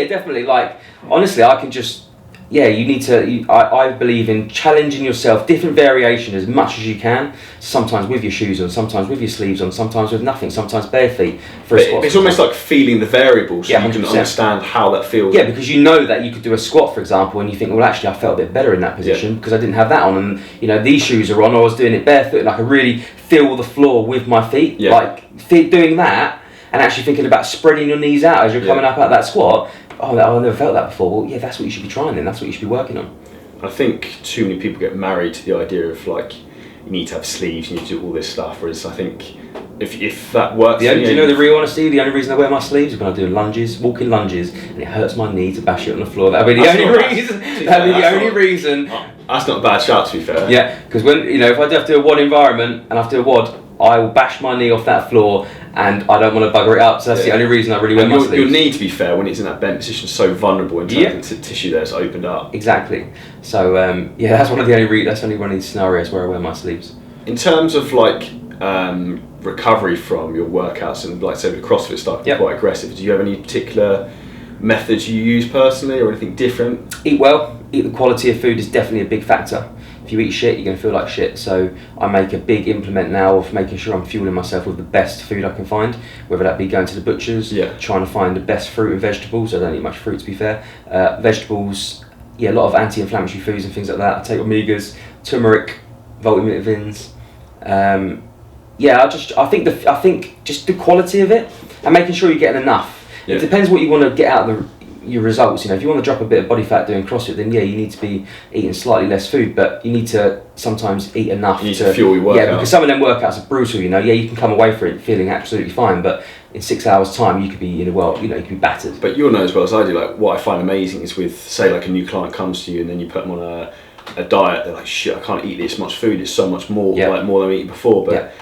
Definitely. Like honestly, I can just. Yeah, you need to. I believe in challenging yourself, different variation as much as you can. Sometimes with your shoes on, sometimes with your sleeves on, sometimes with nothing, sometimes bare feet. It's almost like feeling the variables, so you can understand how that feels. Yeah, because you know that you could do a squat, for example, and you think, well, actually, I felt a bit better in that position because I didn't have that on, and these shoes are on. I was doing it barefoot, and I could really feel the floor with my feet, doing that, and actually thinking about spreading your knees out as you're coming up out that squat. Oh, I never felt that before. Well, yeah, that's what you should be trying then. That's what you should be working on. I think too many people get married to the idea of like, you need to have sleeves, you need to do all this stuff, whereas I think if that works... Do you know the real honesty? The only reason I wear my sleeves is when I do walking lunges, and it hurts my knee to bash it on the floor. That'd be the only reason. That's not a bad shout, to be fair. Yeah, because when if I have to do a WOD environment and I have to do a WOD, I will bash my knee off that floor, and I don't want to bugger it up. So that's the only reason I really wear my sleeves. Your knee, to be fair, when it's in that bent position, is so vulnerable in terms of the tissue that's opened up. Exactly. So that's one of the only that's only one of these scenarios where I wear my sleeves. In terms of recovery from your workouts and like say with CrossFit stuff, quite aggressive. Do you have any particular methods you use personally, or anything different? Eat well. Eat the quality of food is definitely a big factor. If you eat shit, you're going to feel like shit. So I make a big implement now of making sure I'm fueling myself with the best food I can find, whether that be going to the butchers, trying to find the best fruit and vegetables. I don't eat much fruit, to be fair. Vegetables, a lot of anti-inflammatory foods and things like that. I take omegas, turmeric, multivitamins. I think just the quality of it and making sure you're getting enough. It depends what you want to get out of your results. If you want to drop a bit of body fat doing CrossFit, then you need to be eating slightly less food, but you need to sometimes eat enough to fuel your workout. Because some of them workouts are brutal. You can come away from it feeling absolutely fine, but in 6 hours time you could be you could be battered. But you'll know as well as I do, like what I find amazing is with say like a new client comes to you and then you put them on a diet, they're like, shit, I can't eat this much food, it's so much more, like more than I'm eating before, but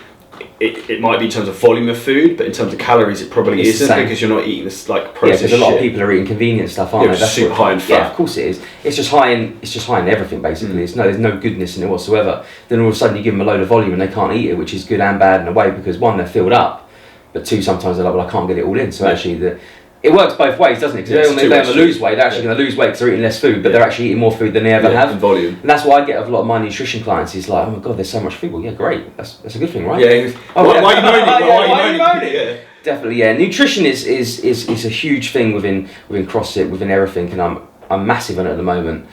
it might be in terms of volume of food, but in terms of calories it probably isn't, because you're not eating this like processed because a lot of people are eating convenient stuff, aren't they? That's super high in fat. Yeah, of course it is. It's just high in everything basically. There's no goodness in it whatsoever. Then all of a sudden you give them a load of volume and they can't eat it, which is good and bad in a way, because one, they're filled up, but two, sometimes they're like, well, I can't get it all in. So actually it works both ways, doesn't it? Because they want to lose weight, they're actually going to lose weight because they're eating less food, but they're actually eating more food than they ever have. In volume. And that's why I get a lot of my nutrition clients is like, oh my god, there's so much food. Well, yeah, great. That's a good thing, right? Yeah. Why are you moaning? Yeah. Definitely, yeah. Nutrition is a huge thing within CrossFit, within everything, and I'm massive on it at the moment.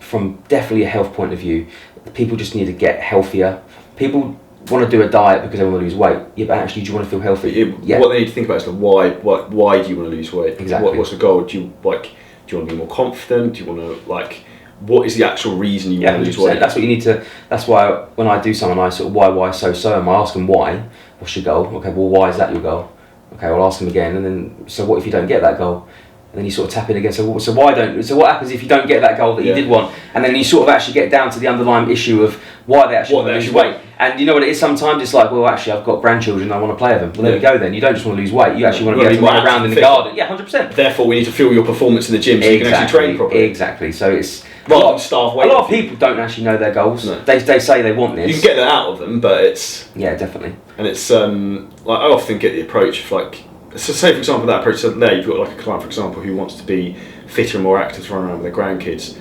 From definitely a health point of view, people just need to get healthier. People want to do a diet because they want to lose weight. Yeah, but actually, do you want to feel healthy? What they need to think about is why do you want to lose weight? Exactly. What's the goal? Do you want to be more confident? Do you want to what is the actual reason you want to lose weight? That's what you need to. That's why when I do something, I sort of why so, and I ask them why. What's your goal? Okay, well, why is that your goal? Okay, well, I'll ask them again, and then so what if you don't get that goal? And then you sort of tap in again. So what happens if you don't get that goal that you did want? And then you sort of actually get down to the underlying issue of why they actually want to lose weight. And you know what it is? Sometimes it's like, well, actually, I've got grandchildren, I want to play with them. Well, there we go then. You don't just want to lose weight. You actually want to be able to run around in the garden. Yeah, 100%. Therefore, we need to fuel your performance in the gym so you can actually train properly. Exactly. So it's rather than starve weight. A lot of people don't actually know their goals. No. They say they want this. You can get that out of them, but it's definitely. And it's I often get the approach of so say for example that approach. So there you've got a client for example who wants to be fitter and more active to run around with their grandkids.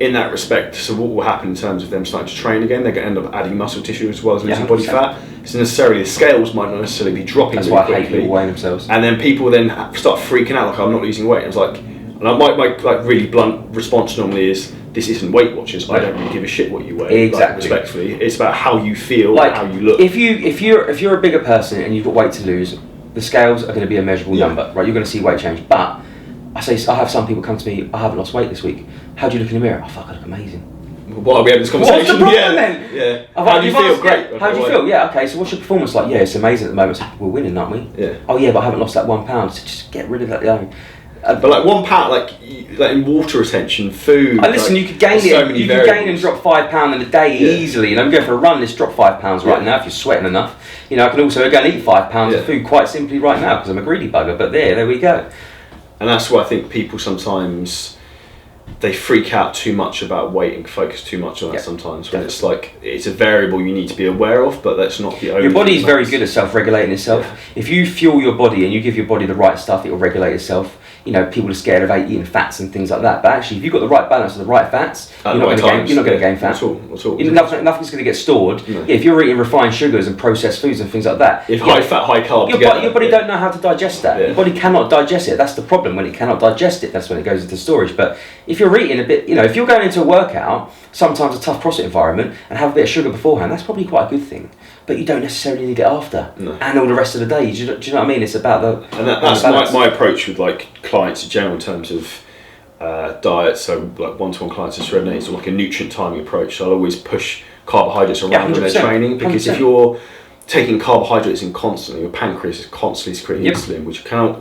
In that respect, so what will happen in terms of them starting to train again? They're going to end up adding muscle tissue as well as losing body fat. So necessarily the scales might not necessarily be dropping. That's really why I hate people weighing themselves. And then people then start freaking out I'm not losing weight. And it's my really blunt response normally is, this isn't Weight Watchers. I don't really give a shit what you weigh. Exactly. Respectfully, it's about how you feel, and how you look. If you're a bigger person and you've got weight to lose, the scales are going to be a measurable number, right? You're going to see weight change. But I have some people come to me, I haven't lost weight this week. How do you look in the mirror? Oh fuck, I look amazing. Why are we having this conversation? What's the problem then? Yeah. How do you feel? Great. How do you feel? Yeah, okay, so what's your performance like? Yeah, it's amazing at the moment. So we're winning, aren't we? Yeah. Oh yeah, but I haven't lost that £1. So just get rid of that. But £1, in water retention, food. Listen, you could gain it. You could gain and drop £5 in a day easily. I'm going for a run. Let's drop £5 right now if you're sweating enough. I can also go and eat £5 of food quite simply right now because I'm a greedy bugger. But there we go. And that's why I think people sometimes they freak out too much about weight and focus too much on that sometimes. When it's it's a variable you need to be aware of, but that's not the only. Your body is very good at self-regulating itself. Yeah. If you fuel your body and you give your body the right stuff, it will regulate itself. People are scared of eating fats and things like that, but actually, if you've got the right balance of the right fats, you're not going to gain fat. At all. Nothing's going to get stored. No. If you're eating refined sugars and processed foods and things like that, if high fat, high carb, your body don't know how to digest that. Yeah. Your body cannot digest it. That's the problem. When it cannot digest it, that's when it goes into storage. But if you're eating a bit, if you're going into a workout, sometimes a tough CrossFit environment, and have a bit of sugar beforehand, that's probably quite a good thing. But you don't necessarily need it after, and all the rest of the day. Do you know what I mean? It's about the. And that's my approach with clients in general in terms of diet. So one-to-one clients in Serenity, it's like a nutrient timing approach. So I'll always push carbohydrates around when they're training, because 100%. If you're taking carbohydrates in constantly, your pancreas is constantly secreting insulin, which cannot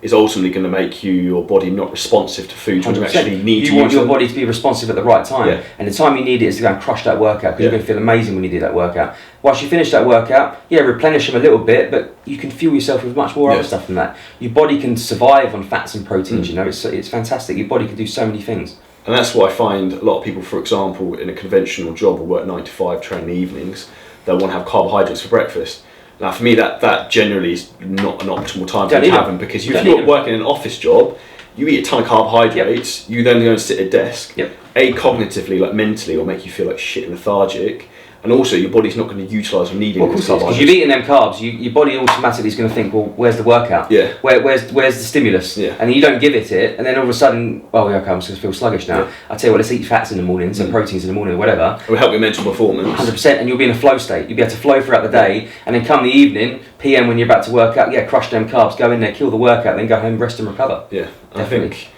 is ultimately going to make your body not responsive to foods when you actually need to use them. You want your body to be responsive at the right time. Yeah. And the time you need it is to go and crush that workout, because you're going to feel amazing when you do that workout. Once you finish that workout, replenish them a little bit, but you can fuel yourself with much more other stuff than that. Your body can survive on fats and proteins, it's fantastic. Your body can do so many things. And that's why I find a lot of people, for example, in a conventional job or work 9 to 5, train in the evenings, they'll want to have carbohydrates for breakfast. Now, for me, that generally is not an optimal time to have them, because if you're working in an office job, you eat a ton of carbohydrates, you then go and sit at a desk. Cognitively, like mentally, it'll make you feel like shit and lethargic. And also, your body's not going to utilise or need any carbohydrates. Because you've eaten them carbs, your body automatically is going to think, well, where's the workout? Where's the stimulus? And then you don't give it, and then all of a sudden, I'm just going to feel sluggish now. I tell you what, let's eat fats in the morning, some proteins in the morning, or whatever. It will help your mental performance. 100%, and you'll be in a flow state. You'll be able to flow throughout the day, and then come the evening, PM, when you're about to work out, crush them carbs, go in there, kill the workout, then go home, rest and recover. I think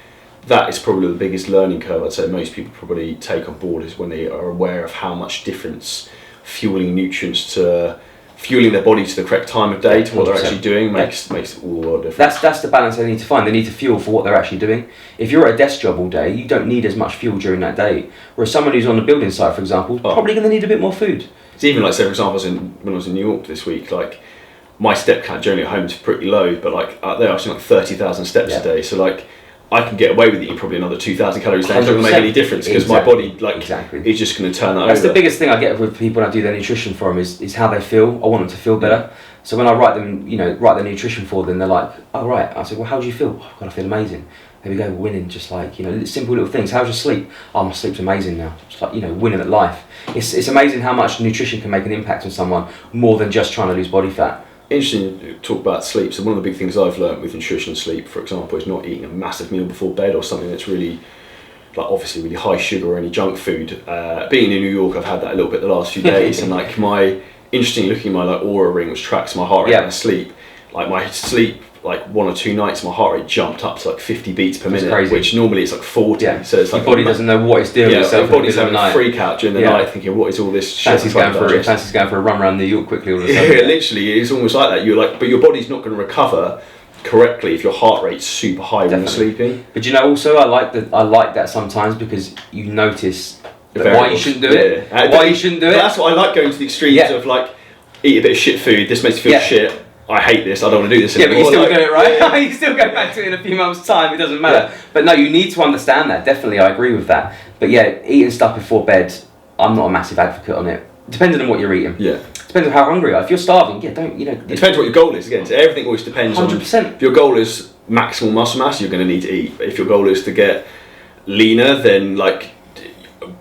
that is probably the biggest learning curve I'd say most people probably take on board, is when they are aware of how much difference fueling nutrients to fueling their body to the correct time of day to what they're actually doing makes all the world difference. That's the balance they need to find. They need to fuel for what they're actually doing. If you're at a desk job all day, you don't need as much fuel during that day. Whereas someone who's on the building site, for example, is probably going to need a bit more food. It's even like, say for example, when I was in New York this week, like my step count generally at home is pretty low, but like out there I was doing like 30,000 steps a day. So like I can get away with eating probably another 2,000 calories a day. It doesn't make any difference, because my body is just going to turn that over. That's the biggest thing I get with people when I do their nutrition for them is how they feel. I want them to feel better. So when I write them, write their nutrition for them, they're like, oh right. I said, well, how do you feel? Oh God, I feel amazing. There we go, we're winning. Just like, simple little things. How's your sleep? Oh, my sleep's amazing now. Just like, winning at life. It's amazing how much nutrition can make an impact on someone, more than just trying to lose body fat. Interesting to talk about sleep. So one of the big things I've learned with nutrition and sleep, for example, is not eating a massive meal before bed, or something that's really, like obviously really high sugar or any junk food. Being in New York, I've had that a little bit the last few days, and like interesting looking at my like Aura ring, which tracks my heart rate and sleep. Like my sleep, like 1 or 2 nights, my heart rate jumped up to like 50 beats per minute, crazy. Which normally it's like 40. So it's like your body doesn't know what it's doing. Your body's having a freak out during the night, thinking, what is all this shit? Fancy's going for a run around New York quickly all of a sudden. Literally, it's almost like that. You're like, but your body's not going to recover correctly if your heart rate's super high when you're sleeping. But also, I like that sometimes, because you notice why you shouldn't do it. Why you shouldn't do it. That's what I like, going to the extremes of like, eat a bit of shit food. This makes me feel shit. I hate this, I don't want to do this anymore. But you still do it, right? You still go back to it in a few months' time, it doesn't matter. But no, you need to understand that, definitely, I agree with that. But eating stuff before bed, I'm not a massive advocate on it. Depending on what you're eating. Depends on how hungry you are. If you're starving, don't. It depends what your goal is, again. So everything always depends 100%. on... If your goal is maximal muscle mass, you're going to need to eat. But if your goal is to get leaner, then like,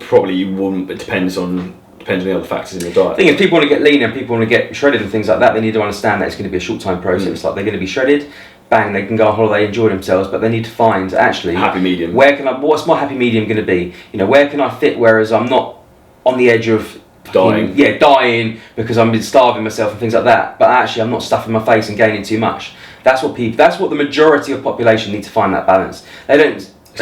probably you wouldn't. It depends on the other factors in the diet. The thing is, people want to get leaner, people want to get shredded and things like that. They need to understand that it's going to be a short-time process. Like, they're going to be shredded, bang, they can go on holiday, enjoy themselves, but they need to find actually happy medium. What's my happy medium going to be? Where can I fit? Whereas I'm not on the edge of dying because I'm been starving myself and things like that. But actually, I'm not stuffing my face and gaining too much. That's what the majority of population need to find, that balance. They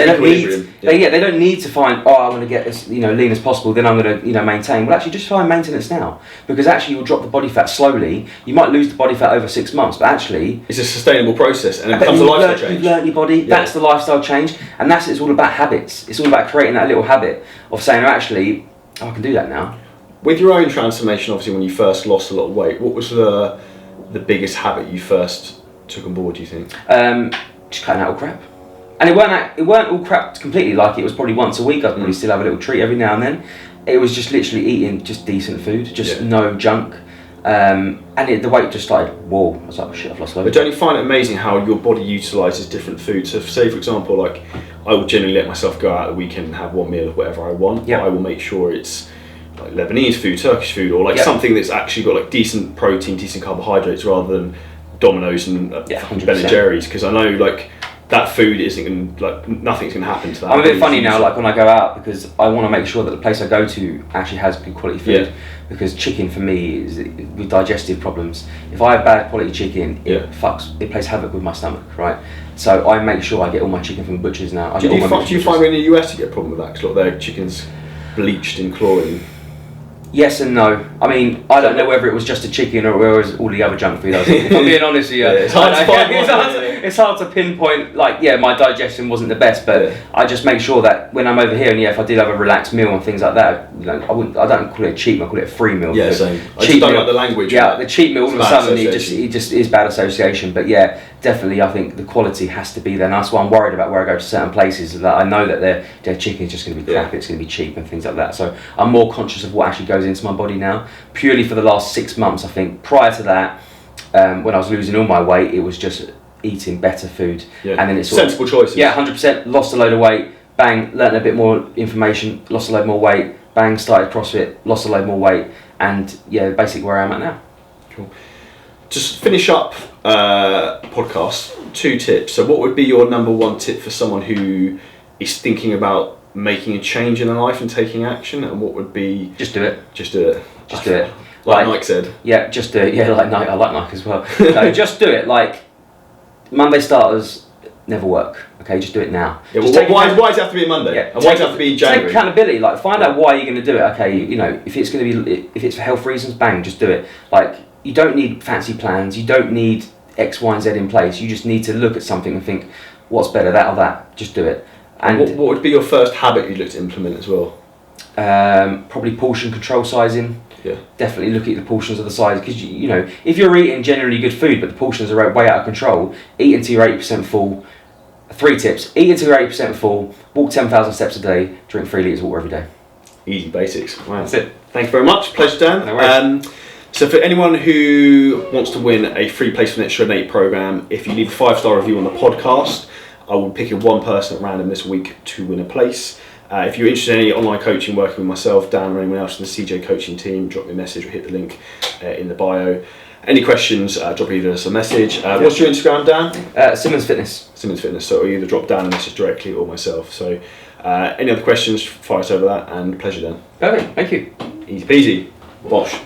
don't need to find, I want to get as lean as possible, then I'm going to maintain. Well, actually, just find maintenance now, because actually you'll drop the body fat slowly. You might lose the body fat over 6 months, but actually it's a sustainable process, and it becomes a lifestyle change. You've learned your body. That's the lifestyle change, and it's all about habits. It's all about creating that little habit of saying, actually, I can do that now. With your own transformation, obviously, when you first lost a lot of weight, what was the biggest habit you first took on board, do you think? Just cutting out all crap. And it weren't all crap completely. Like, it was probably once a week. I'd probably still have a little treat every now and then. It was just literally eating just decent food, just no junk. And the weight just started. Whoa! I was like, oh, shit, I've lost loads. But don't you find it amazing how your body utilises different foods? So, say for example, like I will generally let myself go out at the weekend and have one meal of whatever I want. I will make sure it's like Lebanese food, Turkish food, or like something that's actually got like decent protein, decent carbohydrates, rather than Domino's and Ben & Jerry's, because I know like that food isn't nothing's going to happen to that. I'm a bit funny now, like when I go out, because I want to make sure that the place I go to actually has good quality food. Because chicken for me is with digestive problems. If I have bad quality chicken, it plays havoc with my stomach, right? So I make sure I get all my chicken from butchers now. Do you find in the US you get a problem with that? Because a lot of their chicken's bleached in chlorine. Yes and no. I mean, I don't know whether it was just a chicken or whether it was all the other junk food I was eating. If I'm being honest with you, it's hard to find it's hard to pinpoint. Like, yeah, my digestion wasn't the best, but I just make sure that when I'm over here, and if I did have a relaxed meal and things like that, you know, I don't call it a cheat meal, I call it a free meal. Yeah, same. I just don't like the language. Yeah, the cheat meal all of a sudden it just is bad association. But yeah, definitely, I think the quality has to be there. And that's why I'm worried about where I go to certain places. That I know that their chicken is just going to be crap. It's going to be cheap and things like that. So I'm more conscious of what actually goes into my body now. Purely for the last 6 months, I think. Prior to that, when I was losing all my weight, it was just eating better food, and then it's sensible choices. Yeah, 100%. Lost a load of weight. Bang, learned a bit more information. Lost a load more weight. Bang, started CrossFit. Lost a load more weight, and yeah, basically where I am at now. Cool. Just finish up podcast. 2 tips. So, what would be your number 1 tip for someone who is thinking about making a change in their life and taking action? And what would be just do it. Just do it. Just do it. Like Nike said. Yeah, just do it. Yeah, like Nike. I like Nike as well. No, just do it. Like Monday starters never work. Okay, just do it now. Yeah, well, why does it have to be a Monday? Yeah, and why does it have to be January? Take accountability. Like, find out why you're going to do it. Okay, you know, if it's for health reasons, bang, just do it. Like, you don't need fancy plans. You don't need X, Y, and Z in place. You just need to look at something and think, what's better, that or that? Just do it. And what would be your first habit you'd look to implement as well? Probably portion control sizing. Yeah. Definitely look at the portions of the size, because you know, if you're eating generally good food but the portions are way out of control, eat until you're 80% full. 3 tips: eat until you're 80% full, walk 10,000 steps a day, drink 3 litres of water every day. Easy basics. Wow. That's it. Thank you very much. Pleasure, Dan. No worries. So for anyone who wants to win a free place for the Extra 8 program, if you leave a 5-star review on the podcast, I will pick 1 person at random this week to win a place. If you're interested in any online coaching, working with myself, Dan, or anyone else in the CJ coaching team, drop me a message or hit the link in the bio. Any questions, drop either us a message. What's your Instagram, Dan? Simmons Fitness. Simmons Fitness. So either drop Dan a message directly or myself. So any other questions, fire us over that, and pleasure, Dan. Perfect. Thank you. Easy peasy. Bosh.